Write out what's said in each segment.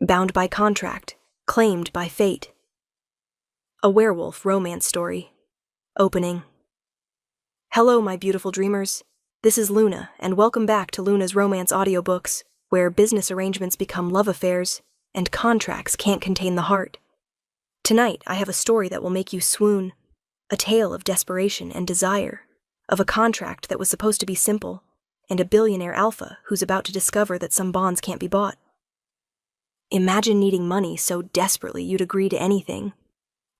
Bound by contract, claimed by fate. A werewolf romance story. Opening. Hello, my beautiful dreamers. This is Luna, and welcome back to Luna's Romance Audiobooks, where business arrangements become love affairs, and contracts can't contain the heart. Tonight, I have a story that will make you swoon, a tale of desperation and desire, of a contract that was supposed to be simple, and a billionaire alpha who's about to discover that some bonds can't be bought. Imagine needing money so desperately you'd agree to anything.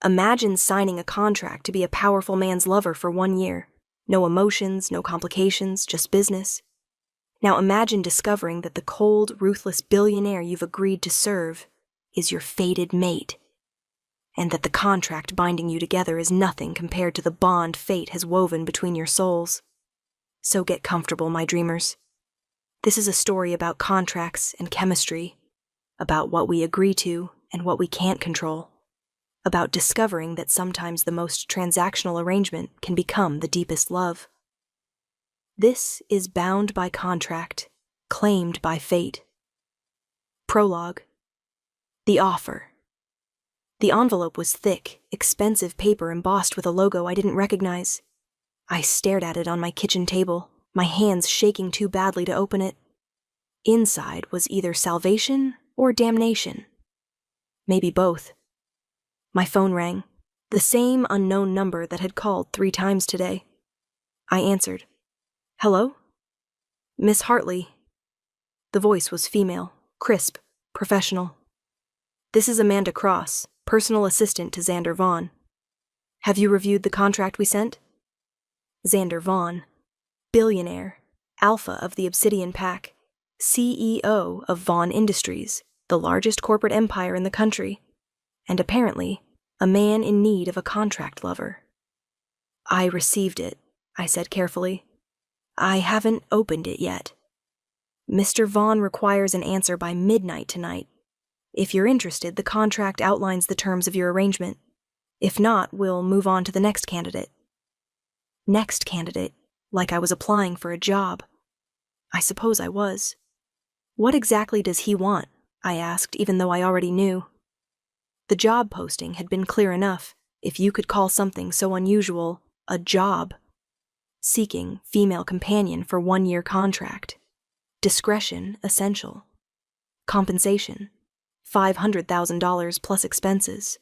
Imagine signing a contract to be a powerful man's lover for 1 year. No emotions, no complications, just business. Now imagine discovering that the cold, ruthless billionaire you've agreed to serve is your fated mate, and that the contract binding you together is nothing compared to the bond fate has woven between your souls. So get comfortable, my dreamers. This is a story about contracts and chemistry, about what we agree to and what we can't control, about discovering that sometimes the most transactional arrangement can become the deepest love. This is Bound by Contract, Claimed by Fate. Prologue. The offer. The envelope was thick, expensive paper embossed with a logo I didn't recognize. I stared at it on my kitchen table, my hands shaking too badly to open it. Inside was either salvation or damnation. Maybe both. My phone rang, the same unknown number that had called 3 times today. I answered. Hello? Miss Hartley. The voice was female, crisp, professional. This is Amanda Cross, personal assistant to Xander Vaughn. Have you reviewed the contract we sent? Xander Vaughn, billionaire, alpha of the Obsidian Pack, CEO of Vaughn Industries, the largest corporate empire in the country, and apparently a man in need of a contract lover. I received it, I said carefully. I haven't opened it yet. Mr. Vaughn requires an answer by midnight tonight. If you're interested, the contract outlines the terms of your arrangement. If not, we'll move on to the next candidate. Next candidate, like I was applying for a job. I suppose I was. What exactly does he want? I asked, even though I already knew. The job posting had been clear enough, if you could call something so unusual a job. Seeking female companion for 1-year contract. Discretion essential. Compensation, $500,000 plus expenses.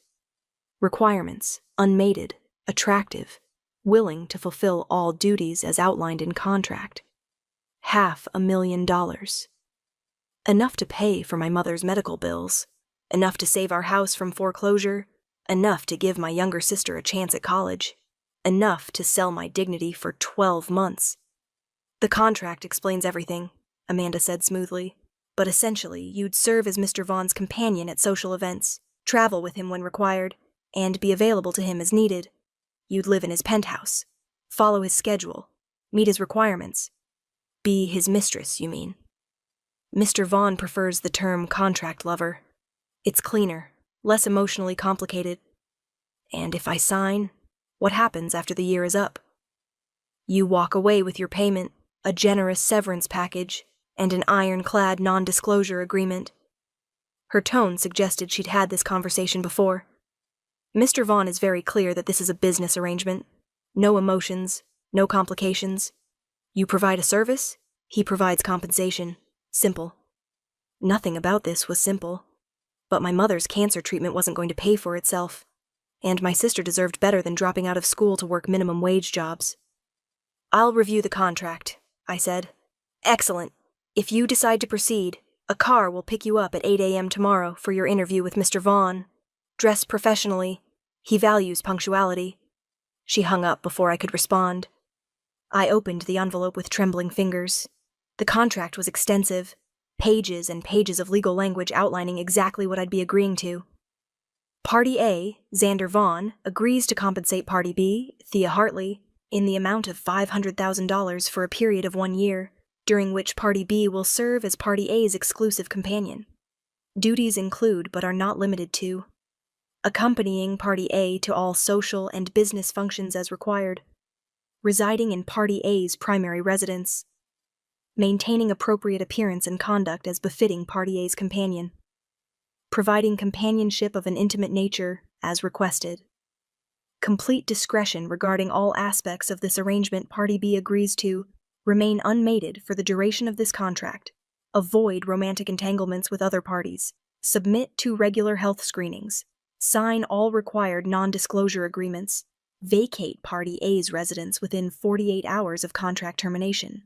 Requirements, unmated, attractive, willing to fulfill all duties as outlined in contract. $500,000. Enough to pay for my mother's medical bills, enough to save our house from foreclosure, enough to give my younger sister a chance at college, enough to sell my dignity for 12 months. The contract explains everything, Amanda said smoothly, but essentially you'd serve as Mr. Vaughn's companion at social events, travel with him when required, and be available to him as needed. You'd live in his penthouse, follow his schedule, meet his requirements. Be his mistress, you mean. Mr. Vaughn prefers the term contract lover. It's cleaner, less emotionally complicated. And if I sign, what happens after the year is up? You walk away with your payment, a generous severance package, and an ironclad non-disclosure agreement. Her tone suggested she'd had this conversation before. Mr. Vaughn is very clear that this is a business arrangement. No emotions, no complications. You provide a service, he provides compensation. Simple. Nothing about this was simple. But my mother's cancer treatment wasn't going to pay for itself, and my sister deserved better than dropping out of school to work minimum wage jobs. I'll review the contract, I said. Excellent. If you decide to proceed, a car will pick you up at 8 a.m. tomorrow for your interview with Mr. Vaughn. Dress professionally. He values punctuality. She hung up before I could respond. I opened the envelope with trembling fingers. The contract was extensive, pages and pages of legal language outlining exactly what I'd be agreeing to. Party A, Xander Vaughn, agrees to compensate Party B, Thea Hartley, in the amount of $500,000 for a period of 1 year, during which Party B will serve as Party A's exclusive companion. Duties include, but are not limited to, accompanying Party A to all social and business functions as required, residing in Party A's primary residence, maintaining appropriate appearance and conduct as befitting Party A's companion. providing companionship of an intimate nature as requested. Complete discretion regarding all aspects of this arrangement. Party B agrees to remain unmated for the duration of this contract, avoid romantic entanglements with other parties, submit to regular health screenings, sign all required non-disclosure agreements, vacate Party A's residence within 48 hours of contract termination.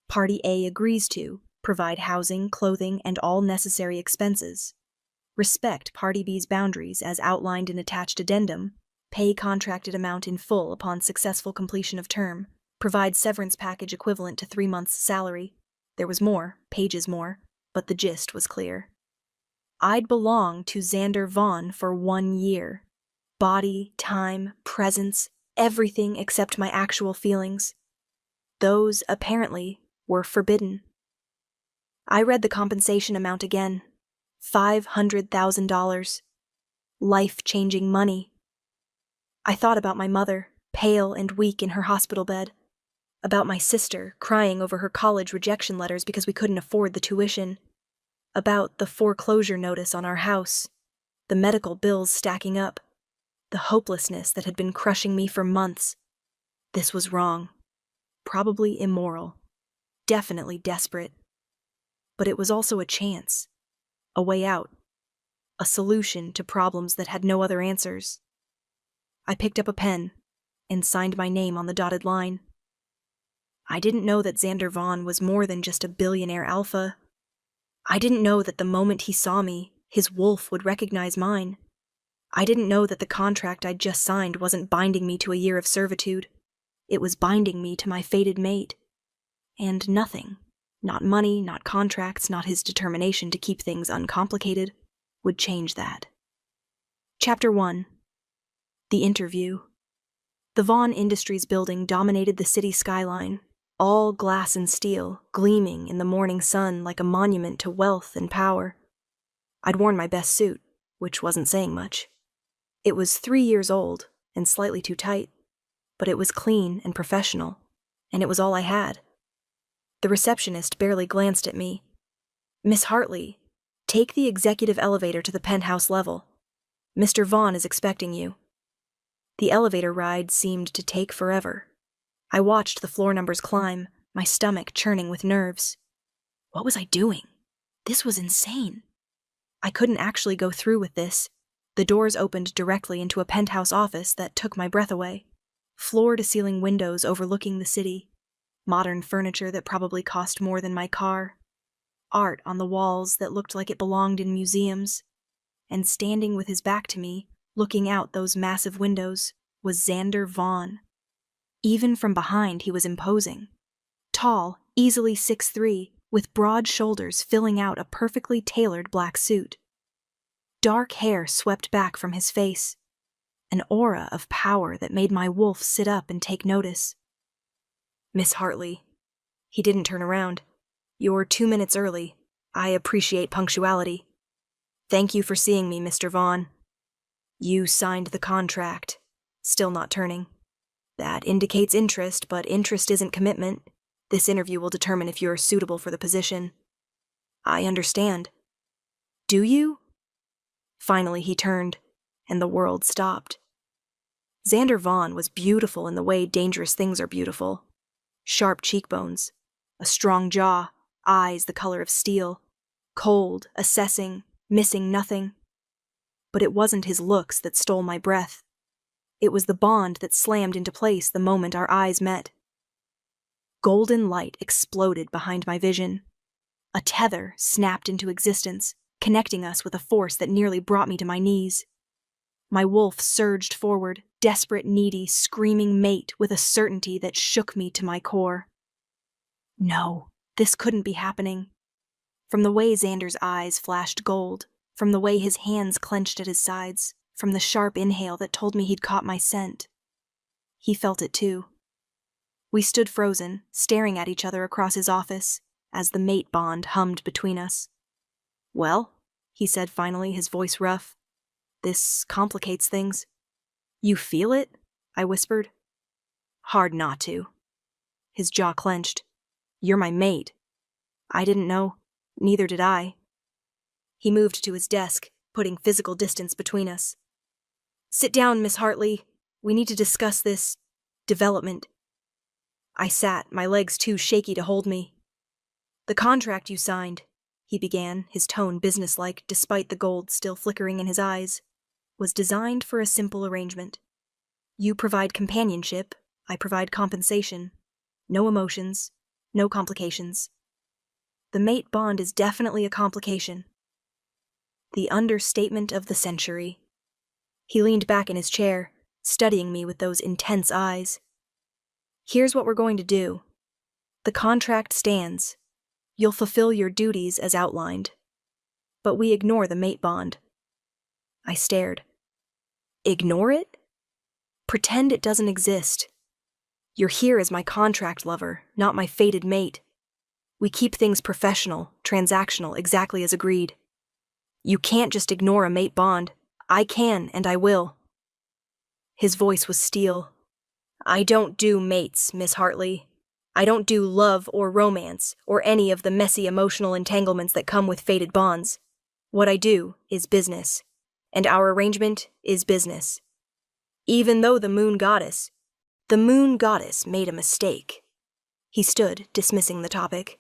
Party A agrees to provide housing, clothing, and all necessary expenses, respect Party B's boundaries as outlined in attached addendum, pay contracted amount in full upon successful completion of term, provide severance package equivalent to 3 months' salary. There was more, pages more, but the gist was clear. I'd belong to Xander Vaughn for 1 year. Body, time, presence, everything except my actual feelings. Those, apparently, were forbidden. I read the compensation amount again. $500,000. Life-changing money. I thought about my mother, pale and weak in her hospital bed. About my sister, crying over her college rejection letters because we couldn't afford the tuition. About the foreclosure notice on our house. The medical bills stacking up. The hopelessness that had been crushing me for months. This was wrong. Probably immoral. Definitely desperate. But it was also a chance. A way out. A solution to problems that had no other answers. I picked up a pen and signed my name on the dotted line. I didn't know that Xander Vaughn was more than just a billionaire alpha. I didn't know that the moment he saw me, his wolf would recognize mine. I didn't know that the contract I'd just signed wasn't binding me to a year of servitude. It was binding me to my fated mate. And nothing, not money, not contracts, not his determination to keep things uncomplicated, would change that. Chapter 1. The Interview. The Vaughn Industries building dominated the city skyline, all glass and steel, gleaming in the morning sun like a monument to wealth and power. I'd worn my best suit, which wasn't saying much. It was 3 years old and slightly too tight, but it was clean and professional, and it was all I had. The receptionist barely glanced at me. "Miss Hartley, take the executive elevator to the penthouse level. Mr. Vaughn is expecting you." The elevator ride seemed to take forever. I watched the floor numbers climb, my stomach churning with nerves. What was I doing? This was insane. I couldn't actually go through with this. The doors opened directly into a penthouse office that took my breath away. Floor-to-ceiling windows overlooking the city. Modern furniture that probably cost more than my car. Art on the walls that looked like it belonged in museums. And standing with his back to me, looking out those massive windows, was Xander Vaughn. Even from behind, he was imposing. Tall, easily 6'3", with broad shoulders filling out a perfectly tailored black suit. Dark hair swept back from his face. An aura of power that made my wolf sit up and take notice. "Miss Hartley." He didn't turn around. "You're 2 minutes early. I appreciate punctuality. Thank you for seeing me, Mr. Vaughn. You signed the contract." Still not turning. "That indicates interest, but interest isn't commitment. This interview will determine if you're suitable for the position." "I understand." "Do you?" Finally he turned, and the world stopped. Xander Vaughn was beautiful in the way dangerous things are beautiful. Sharp cheekbones, a strong jaw, eyes the color of steel, cold, assessing, missing nothing. But it wasn't his looks that stole my breath. It was the bond that slammed into place the moment our eyes met. Golden light exploded behind my vision. A tether snapped into existence, connecting us with a force that nearly brought me to my knees. My wolf surged forward, desperate, needy, screaming mate with a certainty that shook me to my core. No, this couldn't be happening. From the way Xander's eyes flashed gold, from the way his hands clenched at his sides, from the sharp inhale that told me he'd caught my scent. He felt it too. We stood frozen, staring at each other across his office, as the mate bond hummed between us. "Well," he said finally, his voice rough, "this complicates things." "You feel it?" I whispered. "Hard not to." His jaw clenched. "You're my mate." I didn't know. Neither did I. He moved to his desk, putting physical distance between us. "Sit down, Miss Hartley. We need to discuss this development." I sat, my legs too shaky to hold me. "The contract you signed," he began, his tone businesslike despite the gold still flickering in his eyes, "was designed for a simple arrangement. You provide companionship, I provide compensation. No emotions, no complications. The mate bond is definitely a complication. The understatement of the century." He leaned back in his chair, studying me with those intense eyes. "Here's what we're going to do. The contract stands. You'll fulfill your duties as outlined. But we ignore the mate bond." I stared. "Ignore it? Pretend it doesn't exist. You're here as my contract lover, not my fated mate. We keep things professional, transactional, exactly as agreed. You can't just ignore a mate bond. I can, and I will." His voice was steel. "I don't do mates, Miss Hartley. I don't do love or romance or any of the messy emotional entanglements that come with fated bonds. What I do is business, and our arrangement is business. Even though the moon goddess made a mistake." He stood, dismissing the topic.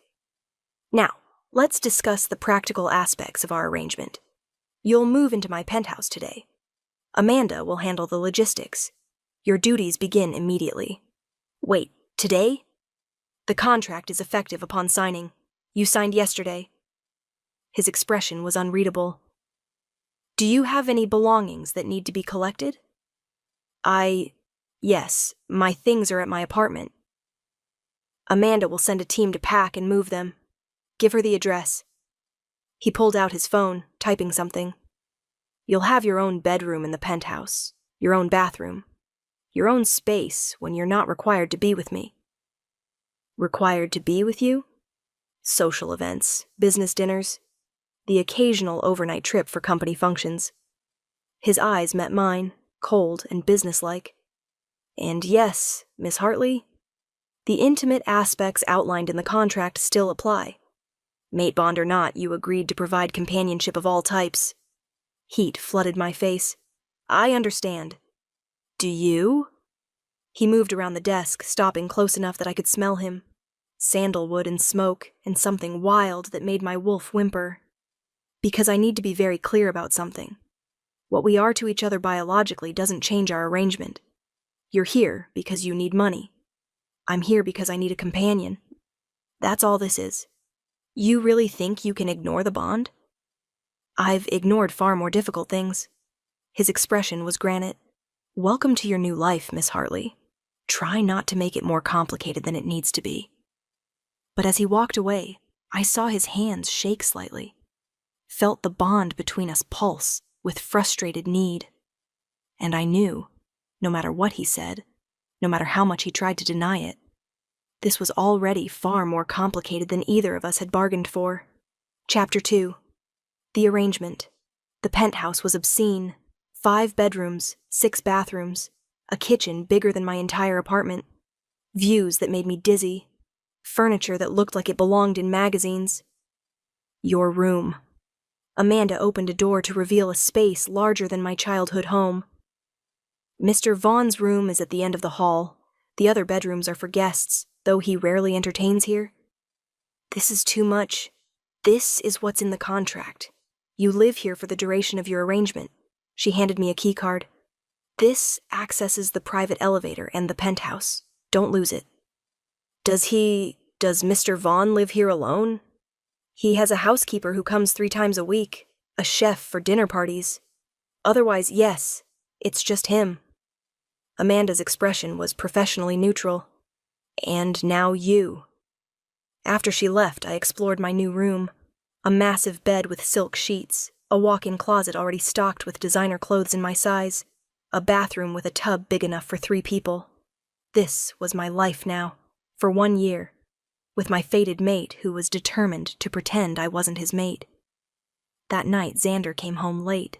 "Now, let's discuss the practical aspects of our arrangement. You'll move into my penthouse today. Amanda will handle the logistics. Your duties begin immediately." "Wait, today?" "The contract is effective upon signing. You signed yesterday." His expression was unreadable. "Do you have any belongings that need to be collected?" Yes, my things are at my apartment." "Amanda will send a team to pack and move them. Give her the address." He pulled out his phone, typing something. "You'll have your own bedroom in the penthouse, your own bathroom, your own space when you're not required to be with me." "Required to be with you?" "Social events, business dinners, the occasional overnight trip for company functions." His eyes met mine, cold and businesslike. "And yes, Miss Hartley, the intimate aspects outlined in the contract still apply. Mate bond or not, you agreed to provide companionship of all types." Heat flooded my face. "I understand. Do you?" He moved around the desk, stopping close enough that I could smell him. Sandalwood and smoke, and something wild that made my wolf whimper. "Because I need to be very clear about something. What we are to each other biologically doesn't change our arrangement. You're here because you need money. I'm here because I need a companion. That's all this is. You really think you can ignore the bond?" "I've ignored far more difficult things." His expression was granite. "Welcome to your new life, Miss Hartley. Try not to make it more complicated than it needs to be." But as he walked away, I saw his hands shake slightly. Felt the bond between us pulse with frustrated need. And I knew, no matter what he said, no matter how much he tried to deny it, this was already far more complicated than either of us had bargained for. Chapter 2. The arrangement. The penthouse was obscene. 5 bedrooms, 6 bathrooms, a kitchen bigger than my entire apartment, views that made me dizzy, furniture that looked like it belonged in magazines. "Your room." Amanda opened a door to reveal a space larger than my childhood home. "Mr. Vaughn's room is at the end of the hall. The other bedrooms are for guests, though he rarely entertains here." "This is too much. This is what's in the contract. You live here for the duration of your arrangement." She handed me a key card. "This accesses the private elevator and the penthouse. Don't lose it." Does Mr. Vaughn live here alone?" "He has a housekeeper who comes 3 times a week, a chef for dinner parties. Otherwise, yes, it's just him." Amanda's expression was professionally neutral. "And now you." After she left, I explored my new room. A massive bed with silk sheets, a walk-in closet already stocked with designer clothes in my size, a bathroom with a tub big enough for 3 people. This was my life now, for 1 year, with my fated mate who was determined to pretend I wasn't his mate. That night, Xander came home late.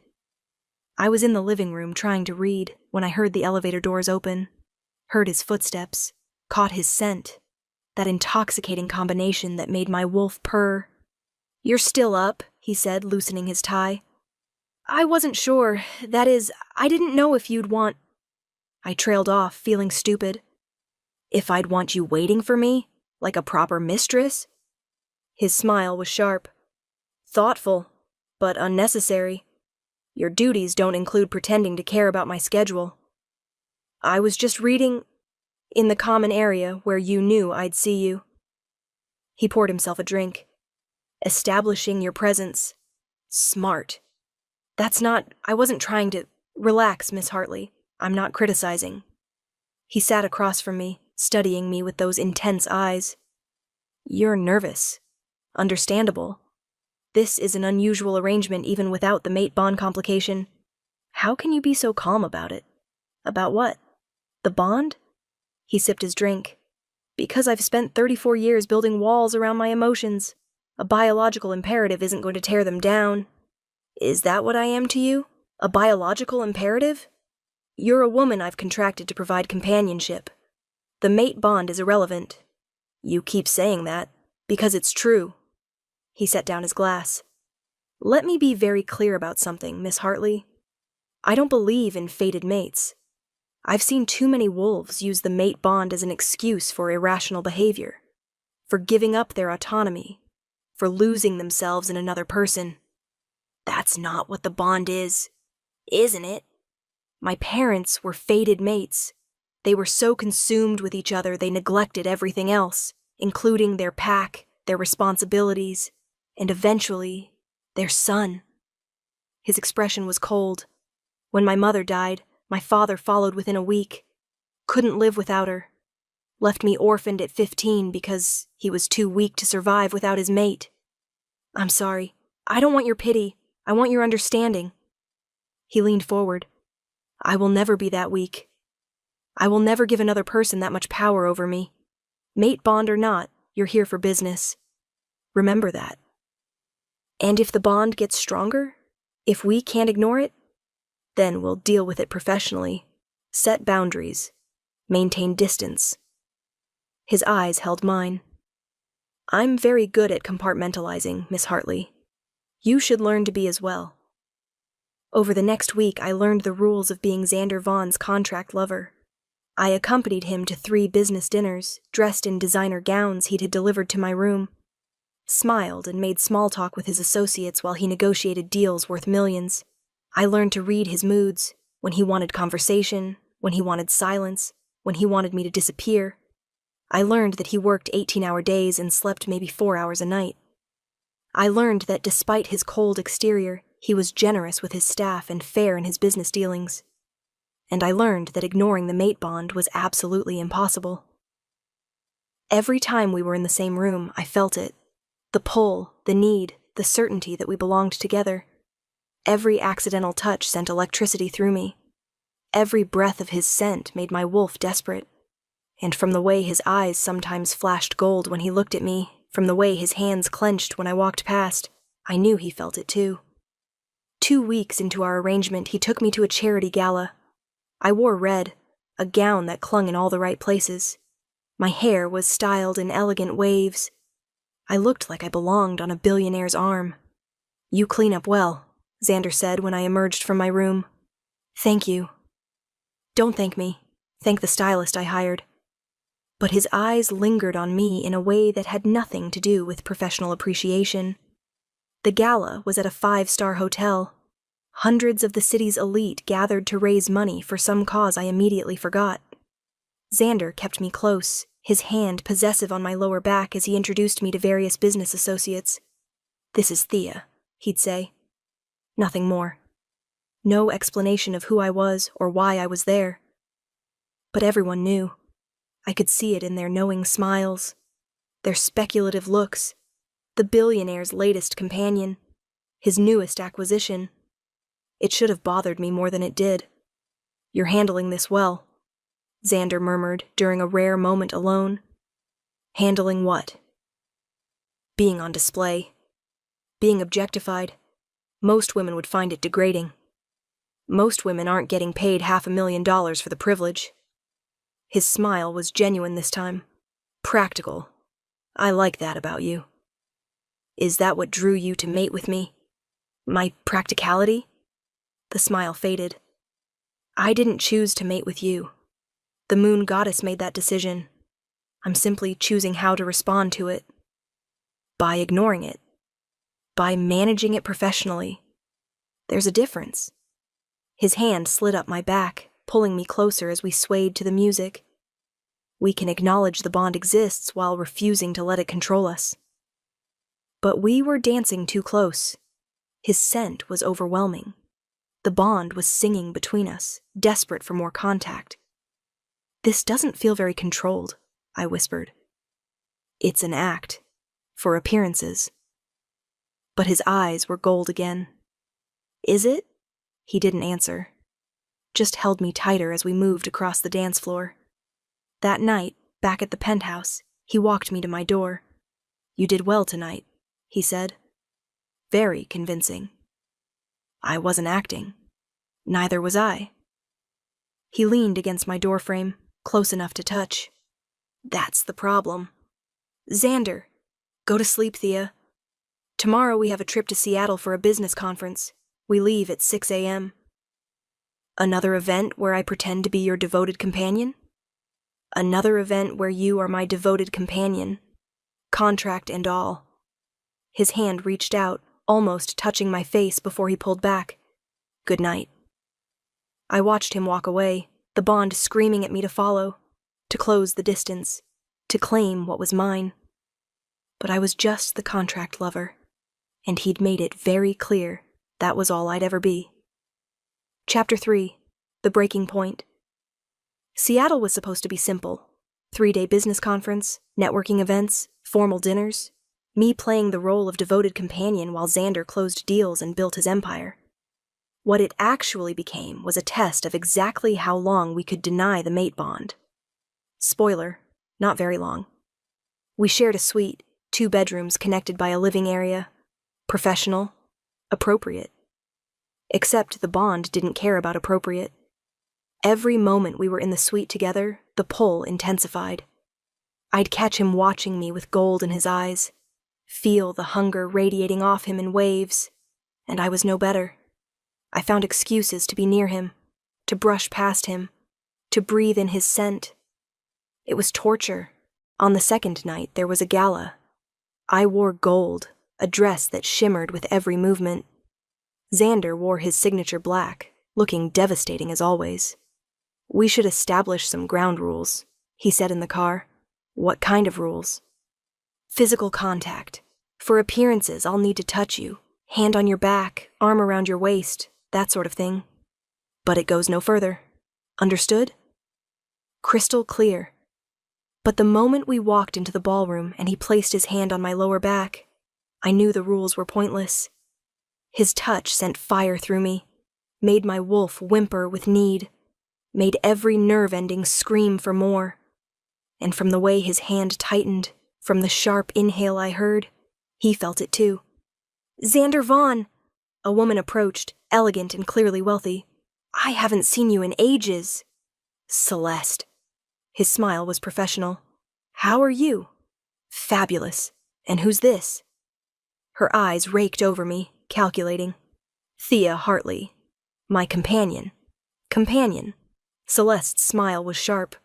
I was in the living room trying to read when I heard the elevator doors open, heard his footsteps, caught his scent, that intoxicating combination that made my wolf purr. "You're still up," he said, loosening his tie. I wasn't sure. That is, I didn't know if you'd want... I trailed off, feeling stupid. If I'd want you waiting for me, like a proper mistress? His smile was sharp. Thoughtful, but unnecessary. Your duties don't include pretending to care about my schedule. I was just reading in the common area where you knew I'd see you. He poured himself a drink. Establishing your presence. Smart. I wasn't trying to... Relax, Miss Hartley. I'm not criticizing. He sat across from me, studying me with those intense eyes. You're nervous. Understandable. This is an unusual arrangement even without the mate bond complication. How can you be so calm about it? About what? The bond? He sipped his drink. Because I've spent 34 years building walls around my emotions. A biological imperative isn't going to tear them down. Is that what I am to you? A biological imperative? You're a woman I've contracted to provide companionship. The mate bond is irrelevant. You keep saying that, because it's true. He set down his glass. Let me be very clear about something, Miss Hartley. I don't believe in fated mates. I've seen too many wolves use the mate bond as an excuse for irrational behavior, for giving up their autonomy, for losing themselves in another person. That's not what the bond is, isn't it? My parents were fated mates. They were so consumed with each other they neglected everything else, including their pack, their responsibilities, and eventually, their son. His expression was cold. When my mother died, my father followed within a week. Couldn't live without her. Left me orphaned at 15 because he was too weak to survive without his mate. I'm sorry. I don't want your pity. I want your understanding. He leaned forward. I will never be that weak. I will never give another person that much power over me. Mate bond or not, you're here for business. Remember that. And if the bond gets stronger, if we can't ignore it, then we'll deal with it professionally, set boundaries, maintain distance. His eyes held mine. I'm very good at compartmentalizing, Miss Hartley. You should learn to be as well. Over the next week, I learned the rules of being Xander Vaughn's contract lover. I accompanied him to 3 business dinners, dressed in designer gowns he'd had delivered to my room. Smiled and made small talk with his associates while he negotiated deals worth millions. I learned to read his moods, when he wanted conversation, when he wanted silence, when he wanted me to disappear. I learned that he worked 18-hour days and slept maybe 4 hours a night. I learned that despite his cold exterior, he was generous with his staff and fair in his business dealings. And I learned that ignoring the mate bond was absolutely impossible. Every time we were in the same room, I felt it. The pull, the need, the certainty that we belonged together. Every accidental touch sent electricity through me. Every breath of his scent made my wolf desperate. And from the way his eyes sometimes flashed gold when he looked at me, from the way his hands clenched when I walked past, I knew he felt it too. 2 weeks into our arrangement, he took me to a charity gala. I wore red, a gown that clung in all the right places. My hair was styled in elegant waves. I looked like I belonged on a billionaire's arm. You clean up well, Xander said when I emerged from my room. Thank you. Don't thank me. Thank the stylist I hired. But his eyes lingered on me in a way that had nothing to do with professional appreciation. The gala was at a 5-star hotel. Hundreds of the city's elite gathered to raise money for some cause I immediately forgot. Xander kept me close, his hand possessive on my lower back as he introduced me to various business associates. This is Thea, he'd say. Nothing more. No explanation of who I was or why I was there. But everyone knew. I could see it in their knowing smiles, their speculative looks, the billionaire's latest companion, his newest acquisition. It should have bothered me more than it did. You're handling this well, Xander murmured during a rare moment alone. Handling what? Being on display. Being objectified. Most women would find it degrading. Most women aren't getting paid $500,000 for the privilege. His smile was genuine this time. Practical. I like that about you. Is that what drew you to mate with me? My practicality? The smile faded. I didn't choose to mate with you. The moon goddess made that decision. I'm simply choosing how to respond to it. By ignoring it. By managing it professionally. There's a difference. His hand slid up my back, pulling me closer as we swayed to the music. We can acknowledge the bond exists while refusing to let it control us. But we were dancing too close. His scent was overwhelming. The bond was singing between us, desperate for more contact. This doesn't feel very controlled, I whispered. It's an act, for appearances. But his eyes were gold again. Is it? He didn't answer. Just held me tighter as we moved across the dance floor. That night, back at the penthouse, he walked me to my door. You did well tonight, he said. Very convincing. I wasn't acting. Neither was I. He leaned against my doorframe, close enough to touch. That's the problem. Xander, go to sleep, Thea. Tomorrow we have a trip to Seattle for a business conference. We leave at 6 a.m. Another event where I pretend to be your devoted companion? Another event where you are my devoted companion. Contract and all. His hand reached out, almost touching my face before he pulled back. Good night. I watched him walk away, the bond screaming at me to follow, to close the distance, to claim what was mine. But I was just the contract lover, and he'd made it very clear that was all I'd ever be. Chapter 3. The Breaking Point. Seattle was supposed to be simple. 3-day business conference, networking events, formal dinners, me playing the role of devoted companion while Xander closed deals and built his empire. What it actually became was a test of exactly how long we could deny the mate bond. Spoiler, not very long. We shared a suite, 2 bedrooms connected by a living area. Professional, appropriate. Except the bond didn't care about appropriate. Every moment we were in the suite together, the pull intensified. I'd catch him watching me with gold in his eyes, feel the hunger radiating off him in waves, and I was no better. I found excuses to be near him, to brush past him, to breathe in his scent. It was torture. On the second night, there was a gala. I wore gold, a dress that shimmered with every movement. Xander wore his signature black, looking devastating as always. We should establish some ground rules, he said in the car. What kind of rules? Physical contact. For appearances, I'll need to touch you. Hand on your back, arm around your waist, that sort of thing. But it goes no further. Understood? Crystal clear. But the moment we walked into the ballroom and he placed his hand on my lower back, I knew the rules were pointless. His touch sent fire through me, made my wolf whimper with need, made every nerve ending scream for more. And from the way his hand tightened, from the sharp inhale I heard, he felt it too. Xander Vaughn! A woman approached, elegant and clearly wealthy. I haven't seen you in ages. Celeste. His smile was professional. How are you? Fabulous. And who's this? Her eyes raked over me, calculating. Thea Hartley. My companion. Companion. Celeste's smile was sharp.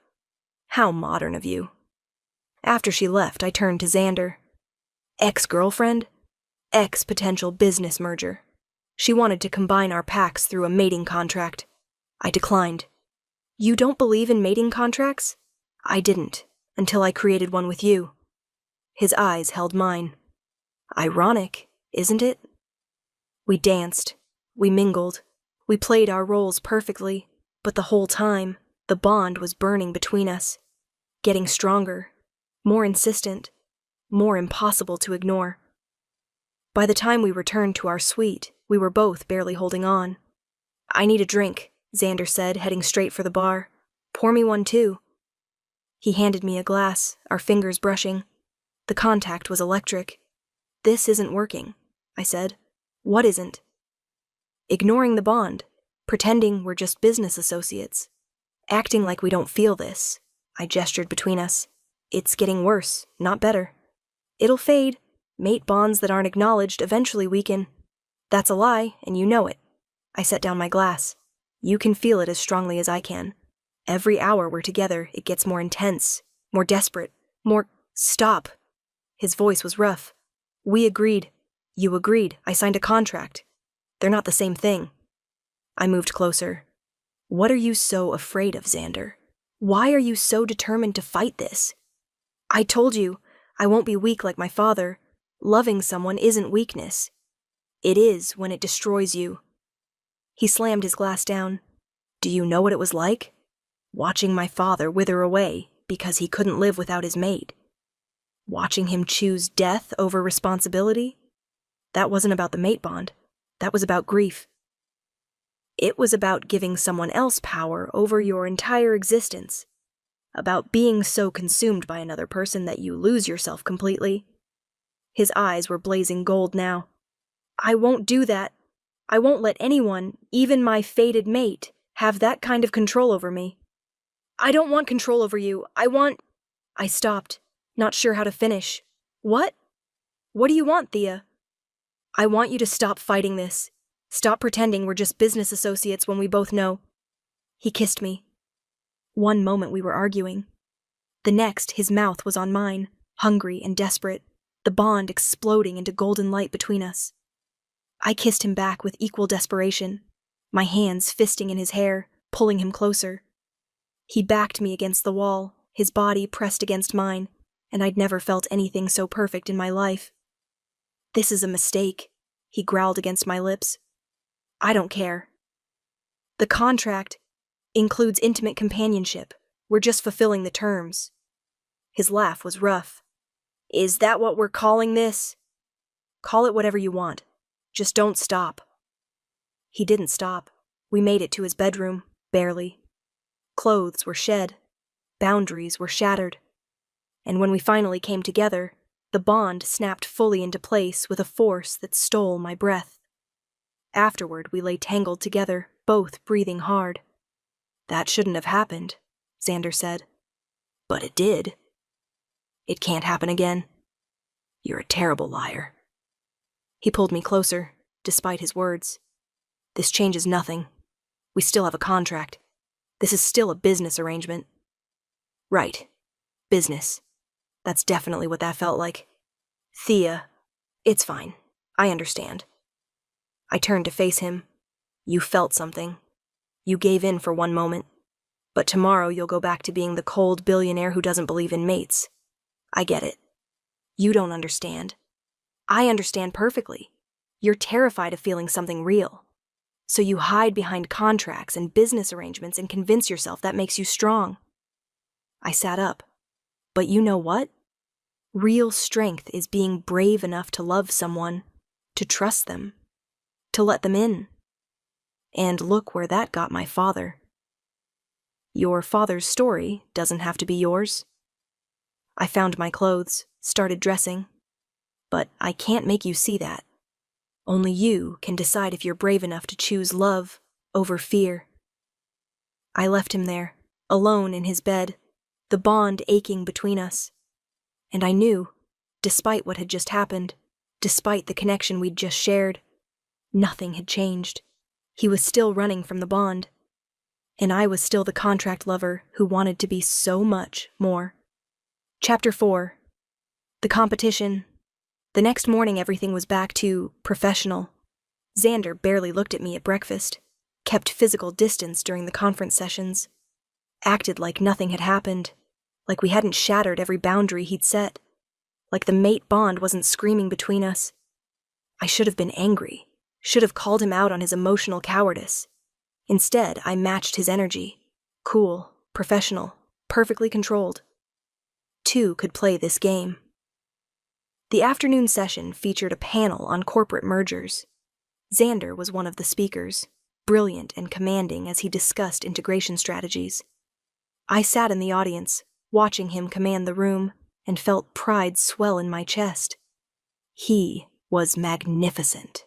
How modern of you. After she left, I turned to Xander. Ex-girlfriend? Ex-potential business merger. She wanted to combine our packs through a mating contract. I declined. You don't believe in mating contracts? I didn't, until I created one with you. His eyes held mine. Ironic, isn't it? We danced. We mingled. We played our roles perfectly, but the whole time, the bond was burning between us, getting stronger, more insistent, more impossible to ignore. By the time we returned to our suite, we were both barely holding on. I need a drink, Xander said, heading straight for the bar. Pour me one too. He handed me a glass, our fingers brushing. The contact was electric. This isn't working, I said. What isn't? Ignoring the bond, pretending we're just business associates. Acting like we don't feel this. I gestured between us. It's getting worse, not better. It'll fade. Mate bonds that aren't acknowledged eventually weaken. That's a lie, and you know it. I set down my glass. You can feel it as strongly as I can. Every hour we're together, it gets more intense, more desperate, more— Stop. His voice was rough. We agreed. You agreed. I signed a contract. They're not the same thing. I moved closer. What are you so afraid of, Xander? Why are you so determined to fight this? I told you, I won't be weak like my father. Loving someone isn't weakness. It is when it destroys you. He slammed his glass down. Do you know what it was like? Watching my father wither away because he couldn't live without his mate. Watching him choose death over responsibility? That wasn't about the mate bond. That was about grief. It was about giving someone else power over your entire existence. About being so consumed by another person that you lose yourself completely. His eyes were blazing gold now. I won't do that. I won't let anyone, even my fated mate, have that kind of control over me. I don't want control over you. I stopped, not sure how to finish. What? What do you want, Thea? I want you to stop fighting this. Stop pretending we're just business associates when we both know. He kissed me. One moment we were arguing. The next, his mouth was on mine, hungry and desperate, the bond exploding into golden light between us. I kissed him back with equal desperation, my hands fisting in his hair, pulling him closer. He backed me against the wall, his body pressed against mine, and I'd never felt anything so perfect in my life. This is a mistake, he growled against my lips. I don't care. The contract includes intimate companionship. We're just fulfilling the terms. His laugh was rough. Is that what we're calling this? Call it whatever you want. Just don't stop. He didn't stop. We made it to his bedroom, barely. Clothes were shed. Boundaries were shattered. And when we finally came together, the bond snapped fully into place with a force that stole my breath. Afterward, we lay tangled together, both breathing hard. That shouldn't have happened, Xander said. But it did. It can't happen again. You're a terrible liar. He pulled me closer, despite his words. This changes nothing. We still have a contract. This is still a business arrangement. Right. Business. That's definitely what that felt like. Thea, it's fine. I understand. I turned to face him. You felt something. You gave in for one moment. But tomorrow you'll go back to being the cold billionaire who doesn't believe in mates. I get it. You don't understand. I understand perfectly. You're terrified of feeling something real. So you hide behind contracts and business arrangements and convince yourself that makes you strong. I sat up. But you know what? Real strength is being brave enough to love someone, to trust them, to let them in. And look where that got my father. Your father's story doesn't have to be yours. I found my clothes, started dressing. But I can't make you see that. Only you can decide if you're brave enough to choose love over fear. I left him there, alone in his bed, the bond aching between us. And I knew, despite what had just happened, despite the connection we'd just shared, nothing had changed. He was still running from the bond. And I was still the contract lover who wanted to be so much more. Chapter 4. The competition. The next morning everything was back to professional. Xander barely looked at me at breakfast, kept physical distance during the conference sessions, acted like nothing had happened, like we hadn't shattered every boundary he'd set, like the mate bond wasn't screaming between us. I should have been angry, should have called him out on his emotional cowardice. Instead, I matched his energy, cool, professional, perfectly controlled. Two could play this game. The afternoon session featured a panel on corporate mergers. Xander was one of the speakers, brilliant and commanding as he discussed integration strategies. I sat in the audience, watching him command the room, and felt pride swell in my chest. He was magnificent.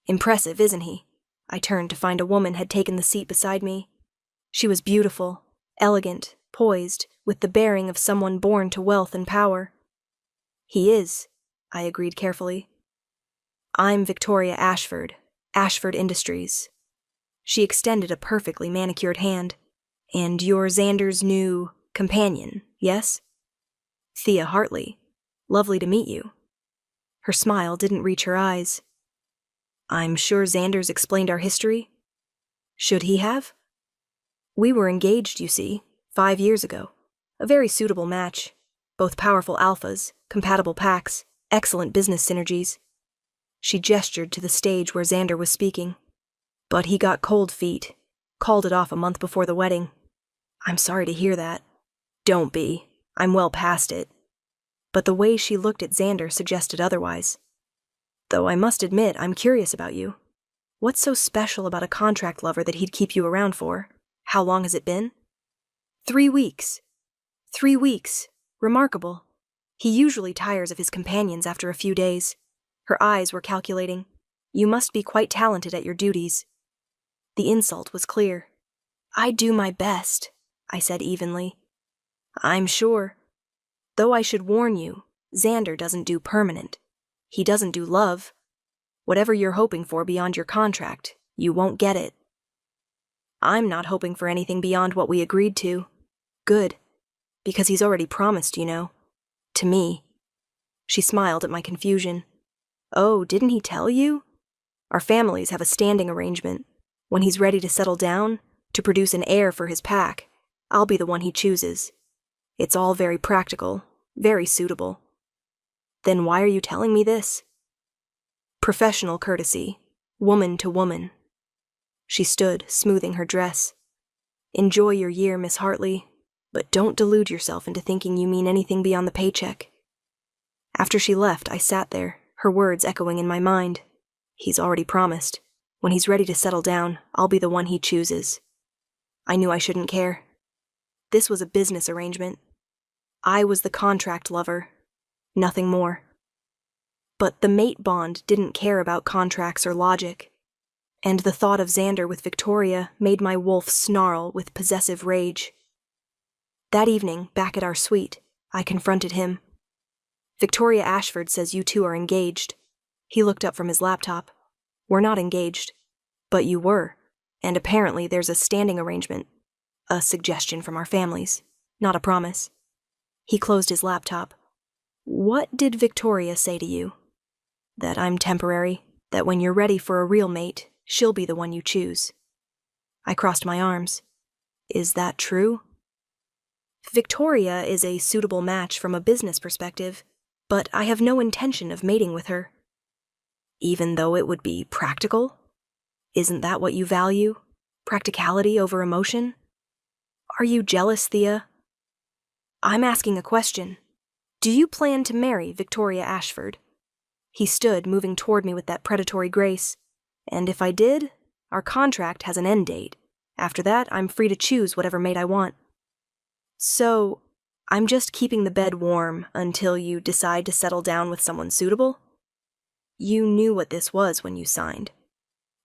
Impressive, isn't he? I turned to find a woman had taken the seat beside me. She was beautiful, elegant, poised, with the bearing of someone born to wealth and power. He is, I agreed carefully. I'm Victoria Ashford, Ashford Industries. She extended a perfectly manicured hand. And you're Xander's new companion, yes? Thea Hartley. Lovely to meet you. Her smile didn't reach her eyes. I'm sure Xander's explained our history. Should he have? We were engaged, you see, 5 years ago. A very suitable match. Both powerful alphas, compatible packs, excellent business synergies. She gestured to the stage where Xander was speaking. But he got cold feet. Called it off a month before the wedding. I'm sorry to hear that. Don't be. I'm well past it. But the way she looked at Xander suggested otherwise. Though I must admit, I'm curious about you. What's so special about a contract lover that he'd keep you around for? How long has it been? 3 weeks. 3 weeks. Remarkable. He usually tires of his companions after a few days. Her eyes were calculating. You must be quite talented at your duties. The insult was clear. I do my best, I said evenly. I'm sure. Though I should warn you, Xander doesn't do permanent. He doesn't do love. Whatever you're hoping for beyond your contract, you won't get it. I'm not hoping for anything beyond what we agreed to. Good. Because he's already promised, you know. To me. She smiled at my confusion. Oh, didn't he tell you? Our families have a standing arrangement. When he's ready to settle down, to produce an heir for his pack, I'll be the one he chooses. It's all very practical, very suitable. Then why are you telling me this? Professional courtesy, woman to woman. She stood, smoothing her dress. Enjoy your year, Miss Hartley, but don't delude yourself into thinking you mean anything beyond the paycheck. After she left, I sat there, her words echoing in my mind. He's already promised. When he's ready to settle down, I'll be the one he chooses. I knew I shouldn't care. This was a business arrangement. I was the contract lover. Nothing more. But the mate bond didn't care about contracts or logic. And the thought of Xander with Victoria made my wolf snarl with possessive rage. That evening, back at our suite, I confronted him. Victoria Ashford says you two are engaged. He looked up from his laptop. We're not engaged. But you were. And apparently there's a standing arrangement. A suggestion from our families. Not a promise. He closed his laptop. What did Victoria say to you? That I'm temporary. That when you're ready for a real mate, she'll be the one you choose. I crossed my arms. Is that true? Victoria is a suitable match from a business perspective, but I have no intention of mating with her. Even though it would be practical? Isn't that what you value? Practicality over emotion? Are you jealous, Thea? I'm asking a question. Do you plan to marry Victoria Ashford? He stood, moving toward me with that predatory grace. And if I did, our contract has an end date. After that, I'm free to choose whatever mate I want. So, I'm just keeping the bed warm until you decide to settle down with someone suitable? You knew what this was when you signed.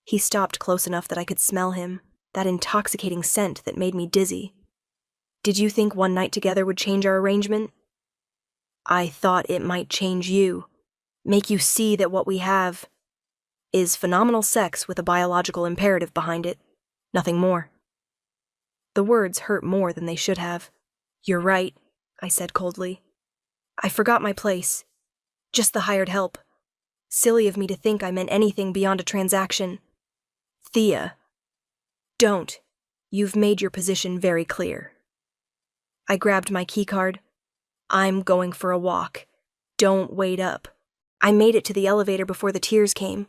He stopped close enough that I could smell him, that intoxicating scent that made me dizzy. Did you think one night together would change our arrangement? I thought it might change you, make you see that what we have is phenomenal sex with a biological imperative behind it, nothing more. The words hurt more than they should have. You're right, I said coldly. I forgot my place. Just the hired help. Silly of me to think I meant anything beyond a transaction. Thea. Don't. You've made your position very clear. I grabbed my keycard. I'm going for a walk. Don't wait up. I made it to the elevator before the tears came.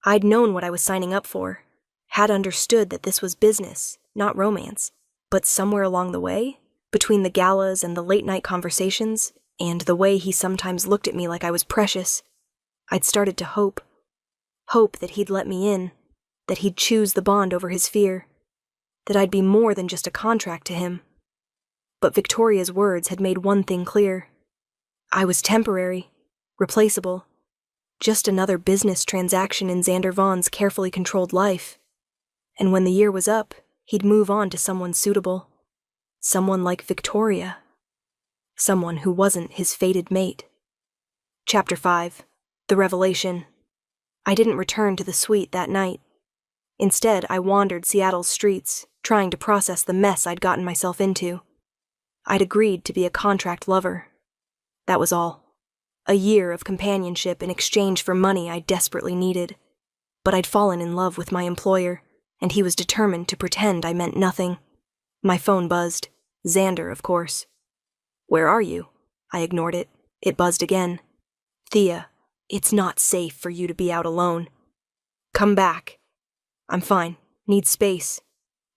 I'd known what I was signing up for. Had understood that this was business, not romance. But somewhere along the way, between the galas and the late-night conversations, and the way he sometimes looked at me like I was precious, I'd started to hope. Hope that he'd let me in, that he'd choose the bond over his fear, that I'd be more than just a contract to him. But Victoria's words had made one thing clear. I was temporary, replaceable, just another business transaction in Xander Vaughn's carefully controlled life. And when the year was up, he'd move on to someone suitable. Someone like Victoria. Someone who wasn't his fated mate. Chapter 5. The Revelation. I didn't return to the suite that night. Instead, I wandered Seattle's streets, trying to process the mess I'd gotten myself into. I'd agreed to be a contract lover. That was all. A year of companionship in exchange for money I desperately needed. But I'd fallen in love with my employer, and he was determined to pretend I meant nothing. My phone buzzed. Xander, of course. "Where are you?" I ignored it. It buzzed again. "Thea, it's not safe for you to be out alone. Come back." "I'm fine. Need space.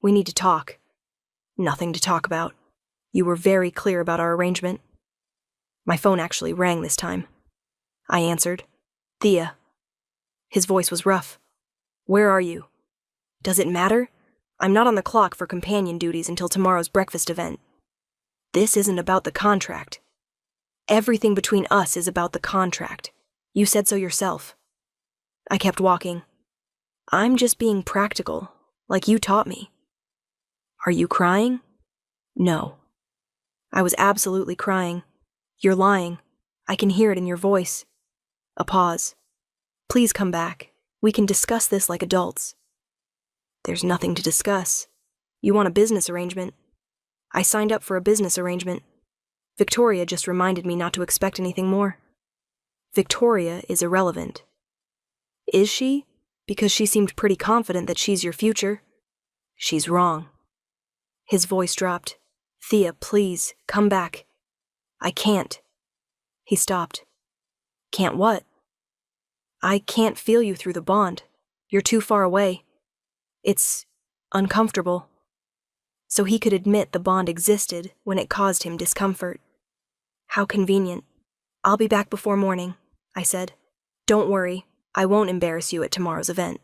We need to talk." "Nothing to talk about. You were very clear about our arrangement." My phone actually rang this time. I answered. "Thea." His voice was rough. "Where are you?" "Does it matter? I'm not on the clock for companion duties until tomorrow's breakfast event. This isn't about the contract. Everything between us is about the contract. You said so yourself." I kept walking. "I'm just being practical, like you taught me." "Are you crying?" "No." I was absolutely crying. "You're lying. I can hear it in your voice." A pause. "Please come back. We can discuss this like adults." "There's nothing to discuss. You want a business arrangement." I signed up for a business arrangement. Victoria just reminded me not to expect anything more. Victoria is irrelevant. Is she? Because she seemed pretty confident that she's your future. She's wrong. His voice dropped. "Thea, please, come back." "I can't." He stopped. "Can't what?" "I can't feel you through the bond. You're too far away. It's uncomfortable." So he could admit the bond existed when it caused him discomfort. How convenient. "I'll be back before morning," I said. "Don't worry, I won't embarrass you at tomorrow's event."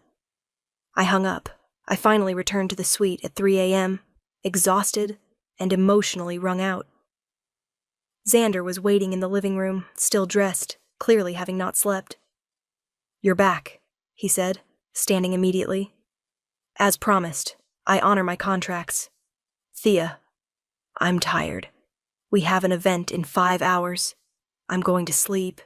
I hung up. I finally returned to the suite at 3 a.m., exhausted and emotionally wrung out. Xander was waiting in the living room, still dressed, clearly having not slept. "You're back," he said, standing immediately. "As promised, I honor my contracts. Thea, I'm tired. We have an event in 5 hours. I'm going to sleep."